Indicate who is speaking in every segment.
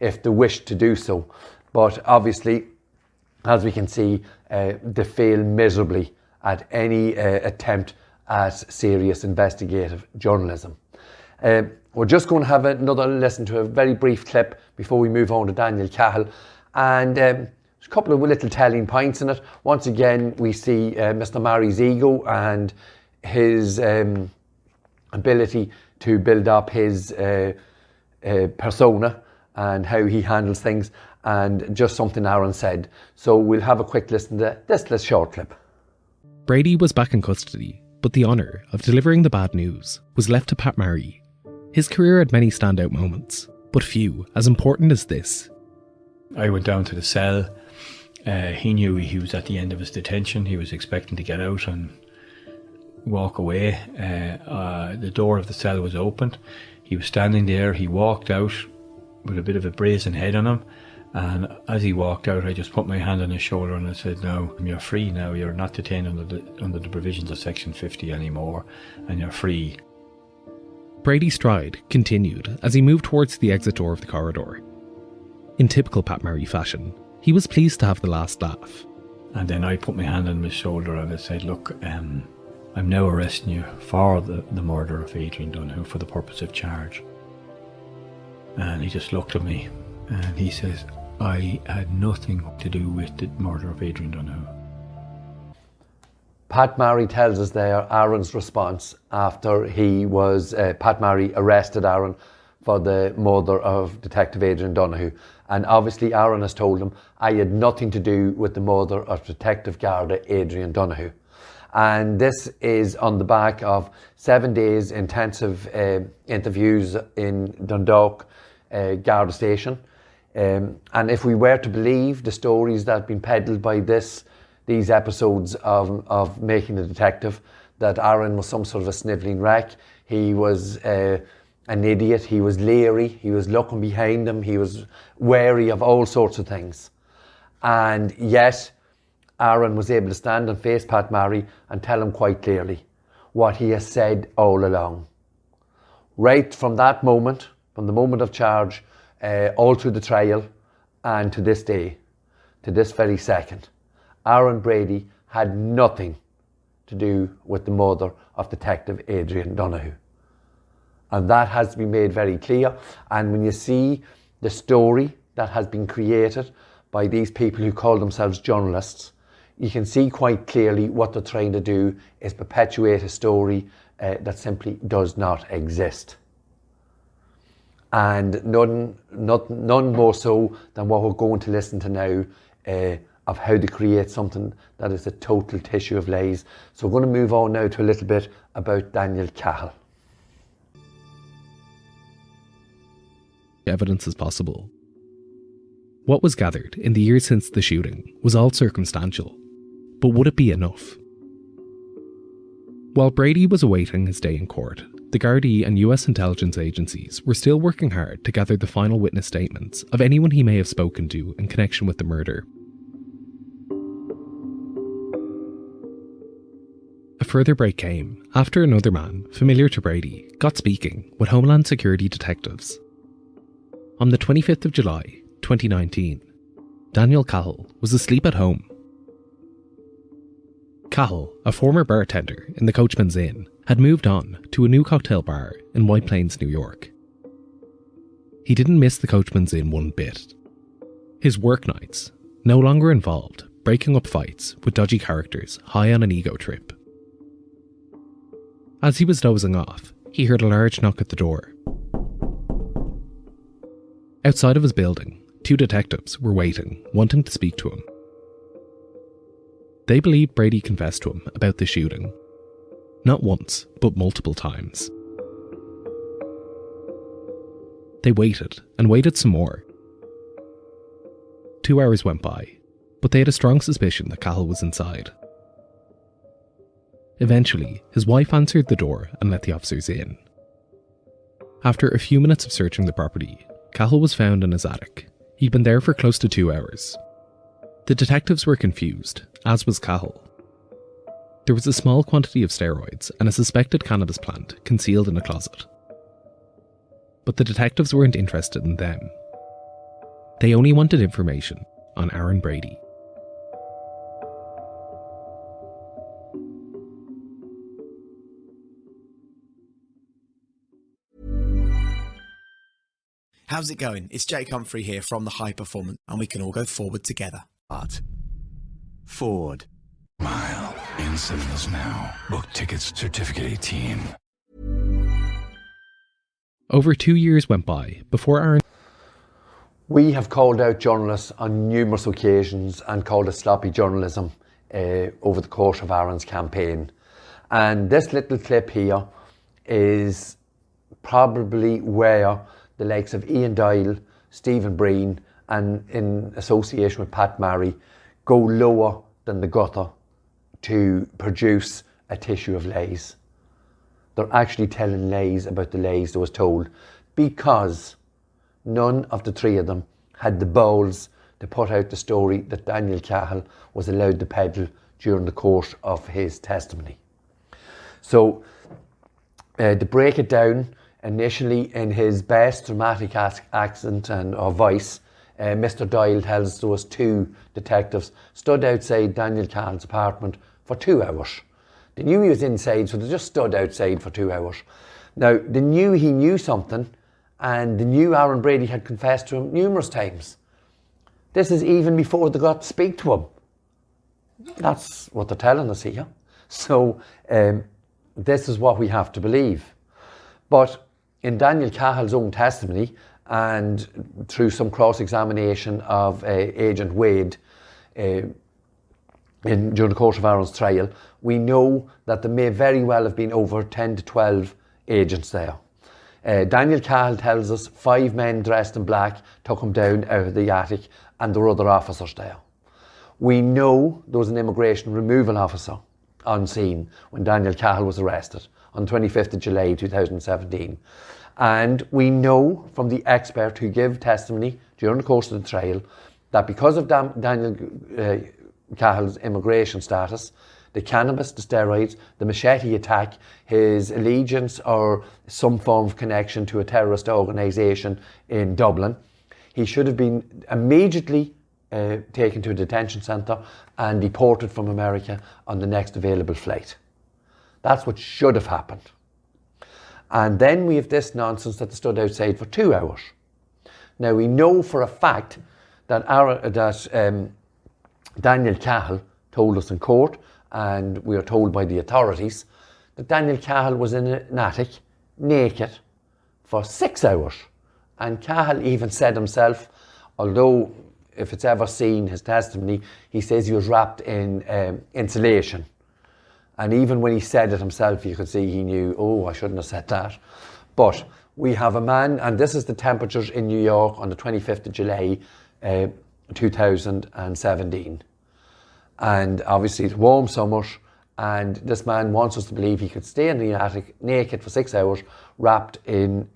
Speaker 1: if they wished to do so. But obviously, as we can see, they fail miserably at any attempt at serious investigative journalism. We're just going to have another listen to a very brief clip before we move on to Daniel Cahill. And there's a couple of little telling points in it. Once again, we see Mr. Marrie's ego and his ability to build up his persona and how he handles things, and just something Aaron said. So we'll have a quick listen to this short clip.
Speaker 2: Brady was back in custody, but the honour of delivering the bad news was left to Pat Marrie. His career had many standout moments, but few as important as this.
Speaker 3: I went down to the cell. He knew he was at the end of his detention. He was expecting to get out and walk away. The door of the cell was opened. He was standing there. He walked out with a bit of a brazen head on him. And as he walked out, I just put my hand on his shoulder and I said, "No, you're free now. You're not detained under the provisions of Section 50 anymore, and you're free."
Speaker 2: Brady's stride continued as he moved towards the exit door of the corridor. In typical Pat Marrie fashion, he was pleased to have the last laugh.
Speaker 3: And then I put my hand on his shoulder and I said, "Look, I'm now arresting you for the murder of Adrian Donoghue for the purpose of charge." And he just looked at me and he says, "I had nothing to do with the murder of Adrian Donoghue."
Speaker 1: Pat Marrie tells us there Aaron's response after he was, Pat Marrie arrested Aaron for the murder of Detective Adrian Donoghue. And obviously Aaron has told him, "I had nothing to do with the murder of Detective Garda Adrian Donoghue." And this is on the back of 7 days intensive interviews in Dundalk Garda Station. And if we were to believe the stories that have been peddled by these episodes of Making the Detective, that Aaron was some sort of a snivelling wreck. He was an idiot. He was leery. He was looking behind him. He was wary of all sorts of things. And yet, Aaron was able to stand and face Pat Marrie and tell him quite clearly what he has said all along. Right from that moment, from the moment of charge, all through the trial, and to this day, to this very second, Aaron Brady had nothing to do with the murder of Detective Adrian Donoghue. And that has to be made very clear. And when you see the story that has been created by these people who call themselves journalists, you can see quite clearly what they're trying to do is perpetuate a story that simply does not exist. And none more so than what we're going to listen to now of how to create something that is a total tissue of lies. So we're going to move on now to a little bit about Daniel Cahill.
Speaker 2: Evidence as possible. What was gathered in the years since the shooting was all circumstantial, but would it be enough? While Brady was awaiting his day in court, the Gardaí and US intelligence agencies were still working hard to gather the final witness statements of anyone he may have spoken to in connection with the murder. A further break came after another man, familiar to Brady, got speaking with Homeland Security detectives. On the 25th of July, 2019, Daniel Cahill was asleep at home. Cahill, a former bartender in the Coachman's Inn, had moved on to a new cocktail bar in White Plains, New York. He didn't miss the Coachman's Inn one bit. His work nights no longer involved breaking up fights with dodgy characters high on an ego trip. As he was dozing off, he heard a large knock at the door. Outside of his building, 2 detectives were waiting, wanting to speak to him. They believed Brady confessed to him about the shooting. Not once, but multiple times. They waited and waited some more. 2 hours went by, but they had a strong suspicion that Cahill was inside. Eventually, his wife answered the door and let the officers in. After a few minutes of searching the property, Cahill was found in his attic. He'd been there for close to 2 hours. The detectives were confused, as was Cahill. There was a small quantity of steroids and a suspected cannabis plant concealed in a closet. But the detectives weren't interested in them. They only wanted information on Aaron Brady.
Speaker 4: How's it going? It's Jake Humphrey here from The High Performance, and we can all go forward together. Forward.
Speaker 5: Mile in cinemas now. Book tickets, certificate 18.
Speaker 2: Over 2 years went by before Aaron...
Speaker 1: We have called out journalists on numerous occasions and called it sloppy journalism over the course of Aaron's campaign. And this little clip here is probably where the likes of Ian Doyle, Stephen Breen, and in association with Pat Marry, go lower than the gutter to produce a tissue of lies. They're actually telling lies about the lies that was told, because none of the three of them had the balls to put out the story that Daniel Cahill was allowed to peddle during the course of his testimony. So, to break it down, initially in his best dramatic accent or voice, Mr. Doyle tells there was two detectives stood outside Daniel Cahill's apartment for 2 hours. They knew he was inside, so they just stood outside for 2 hours. Now, they knew he knew something, and they knew Aaron Brady had confessed to him numerous times. This is even before they got to speak to him. That's what they're telling us here. So, this is what we have to believe. But in Daniel Cahill's own testimony, and through some cross-examination of Agent Wade during the course of Aaron's trial, we know that there may very well have been over 10 to 12 agents there. Daniel Cahill tells us 5 men dressed in black took him down out of the attic, and there were other officers there. We know there was an immigration removal officer on scene when Daniel Cahill was arrested on 25th of July 2017. And we know from the expert who gave testimony during the course of the trial that because of Daniel Cahill's immigration status, the cannabis, the steroids, the machete attack, his allegiance or some form of connection to a terrorist organisation in Dublin, he should have been immediately taken to a detention centre and deported from America on the next available flight. That's what should have happened. And then we have this nonsense that they stood outside for 2 hours. Now we know for a fact that Daniel Cahill told us in court, and we are told by the authorities, that Daniel Cahill was in an attic, naked, for 6 hours. And Cahill even said himself, although if it's ever seen his testimony, he says he was wrapped in insulation. And even when he said it himself, you could see he knew, oh, I shouldn't have said that. But we have a man, and this is the temperatures in New York on the 25th of July, 2017. And obviously it's warm summer, and this man wants us to believe he could stay in the attic naked for 6 hours, wrapped in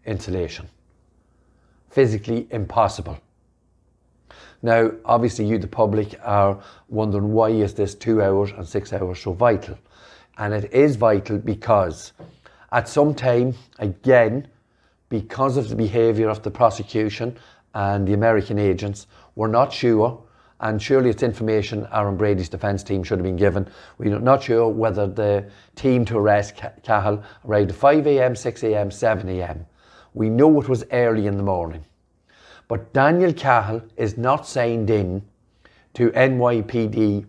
Speaker 1: insulation. Physically impossible. Now, obviously you, the public, are wondering why is this 2 hours and 6 hours so vital? And it is vital because at some time, again, because of the behaviour of the prosecution and the American agents, we're not sure, and surely it's information Aaron Brady's defence team should have been given. We're not sure whether the team to arrest Cahill arrived at 5 a.m, 6 a.m, 7 a.m. We know it was early in the morning. But Daniel Cahill is not signed in to NYPD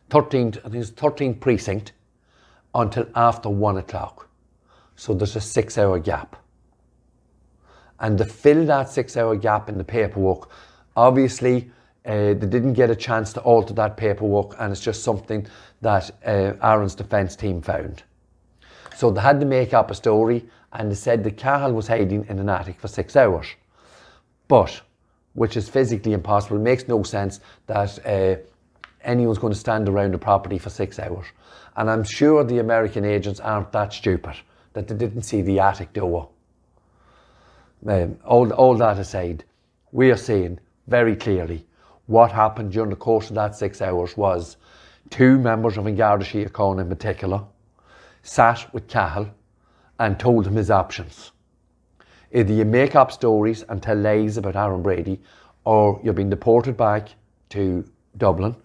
Speaker 1: 13th precinct until after 1 o'clock. So there's a 6 hour gap. And to fill that 6 hour gap in the paperwork, obviously they didn't get a chance to alter that paperwork, and it's just something that Aaron's defence team found. So they had to make up a story, and they said that Cahill was hiding in an attic for 6 hours. But, which is physically impossible, it makes no sense that anyone's going to stand around the property for 6 hours. And I'm sure the American agents aren't that stupid that they didn't see the attic door. All that aside, we are seeing very clearly what happened during the course of that 6 hours was 2 members of An Garda Síochána in particular sat with Cahill and told him his options. Either you make up stories and tell lies about Aaron Brady, or you're being deported back to Dublin,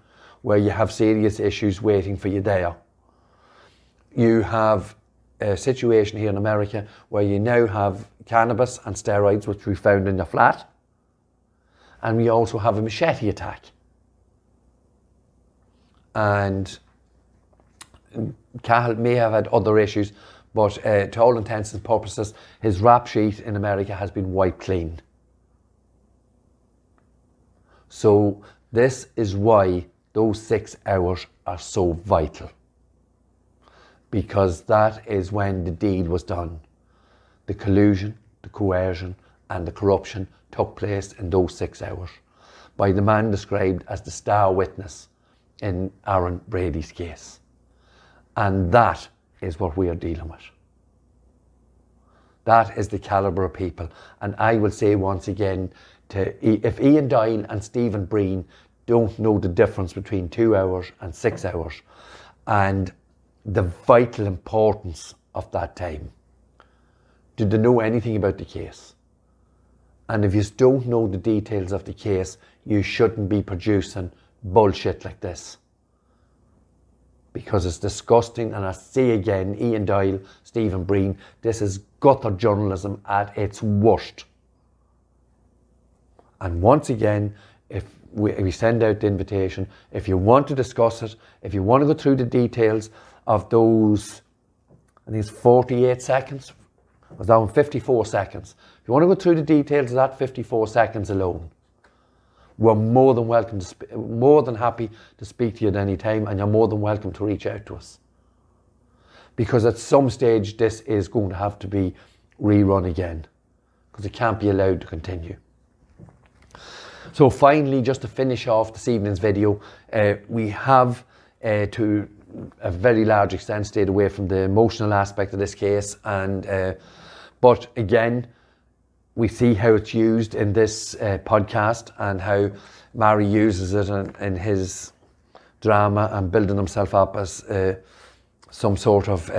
Speaker 1: where you have serious issues waiting for you there. You have a situation here in America where you now have cannabis and steroids, which we found in your flat, and we also have a machete attack. And Cahill may have had other issues, but to all intents and purposes, his rap sheet in America has been wiped clean. So this is why those 6 hours are so vital, because that is when the deed was done. The collusion, the coercion and the corruption took place in those 6 hours by the man described as the star witness in Aaron Brady's case. And that is what we are dealing with. That is the calibre of people. And I will say once again, if Ian Doyle and Stephen Breen don't know the difference between 2 hours and 6 hours and the vital importance of that time, did they know anything about the case? And if you don't know the details of the case, you shouldn't be producing bullshit like this, because it's disgusting. And I say again, Ian Doyle, Stephen Breen, this is gutter journalism at its worst. And once again, if we send out the invitation, if you want to discuss it, if you want to go through the details of those, I think it's 48 seconds, I was down 54 seconds. If you want to go through the details of that 54 seconds alone, we're more than welcome to more than happy to speak to you at any time, and you're more than welcome to reach out to us. Because at some stage this is going to have to be rerun again, because it can't be allowed to continue. So finally, just to finish off this evening's video, we have to a very large extent stayed away from the emotional aspect of this case, and but again, we see how it's used in this podcast and how Mary uses it in his drama and building himself up as some sort of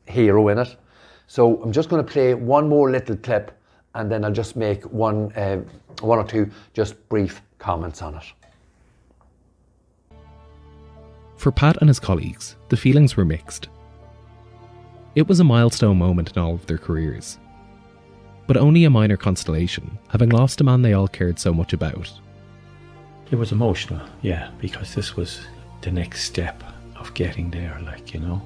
Speaker 1: hero in it. So I'm just going to play one more little clip, and then I'll just make one or two just brief comments on it.
Speaker 2: For Pat and his colleagues, the feelings were mixed. It was a milestone moment in all of their careers, but only a minor constellation, having lost a man they all cared so much about.
Speaker 3: It was emotional, yeah, because this was the next step of getting there, like, you know.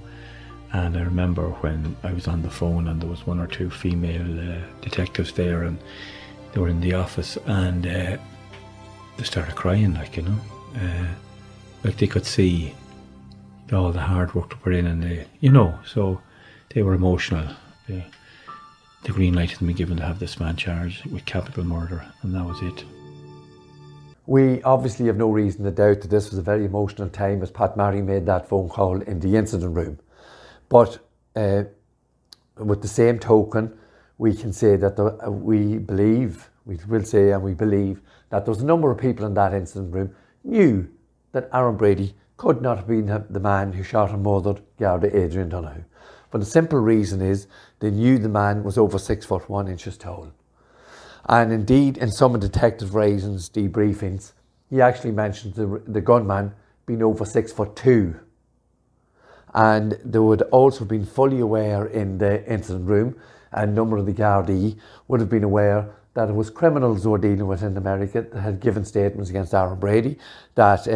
Speaker 3: And I remember when I was on the phone and there was one or two female detectives there, and they were in the office, and they started crying, like, you know. Like they could see all the hard work to put in, and they, you know, so they were emotional. The green light had been given to have this man charged with capital murder, and that was it.
Speaker 1: We obviously have no reason to doubt that this was a very emotional time as Pat Murray made that phone call in the incident room. But with the same token, we can say that we believe that there was a number of people in that incident room knew that Aaron Brady could not have been the man who shot and murdered Garda Adrian Donahue. For the simple reason is they knew the man was over 6 foot 1 inches tall. And indeed, in some of Detective Brazen's debriefings, he actually mentioned the gunman being over 6 foot 2. And they would also have been fully aware in the incident room, and a number of the Gardaí would have been aware that it was criminals they were dealing with in America that had given statements against Aaron Brady, that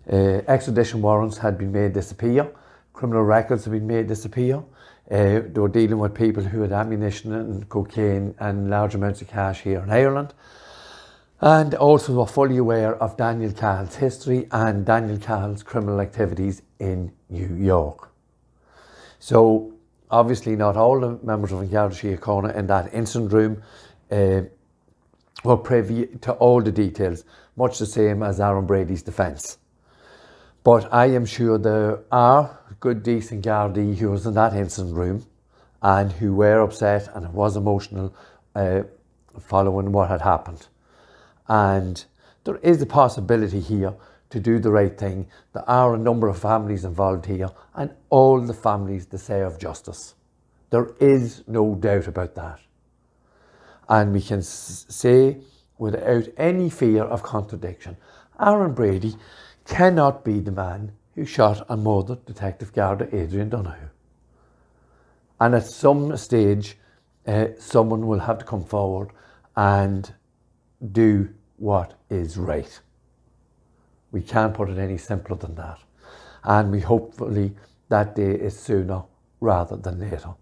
Speaker 1: extradition warrants had been made disappear, criminal records had been made disappear. They were dealing with people who had ammunition and cocaine and large amounts of cash here in Ireland. And also were fully aware of Daniel Cahill's history and Daniel Cahill's criminal activities in New York. So obviously not all the members of Garda Síochána in that incident room were privy to all the details, much the same as Aaron Brady's defence. But I am sure there are good, decent Gardaí who was in that incident room and who were upset, and it was emotional following what had happened. And there is a possibility here to do the right thing. There are a number of families involved here, and all the families deserve justice. There is no doubt about that. And we can say without any fear of contradiction, Aaron Brady cannot be the man who shot and murdered Detective Garda Adrian Donahue. And at some stage, someone will have to come forward and do what is right. We can't put it any simpler than that. And we hopefully that day is sooner rather than later.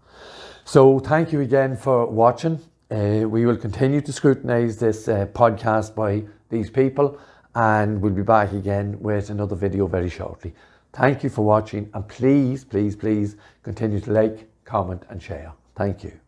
Speaker 1: So thank you again for watching. We will continue to scrutinise this podcast by these people, and we'll be back again with another video very shortly. Thank you for watching, and please, please, please continue to like, comment and share. Thank you.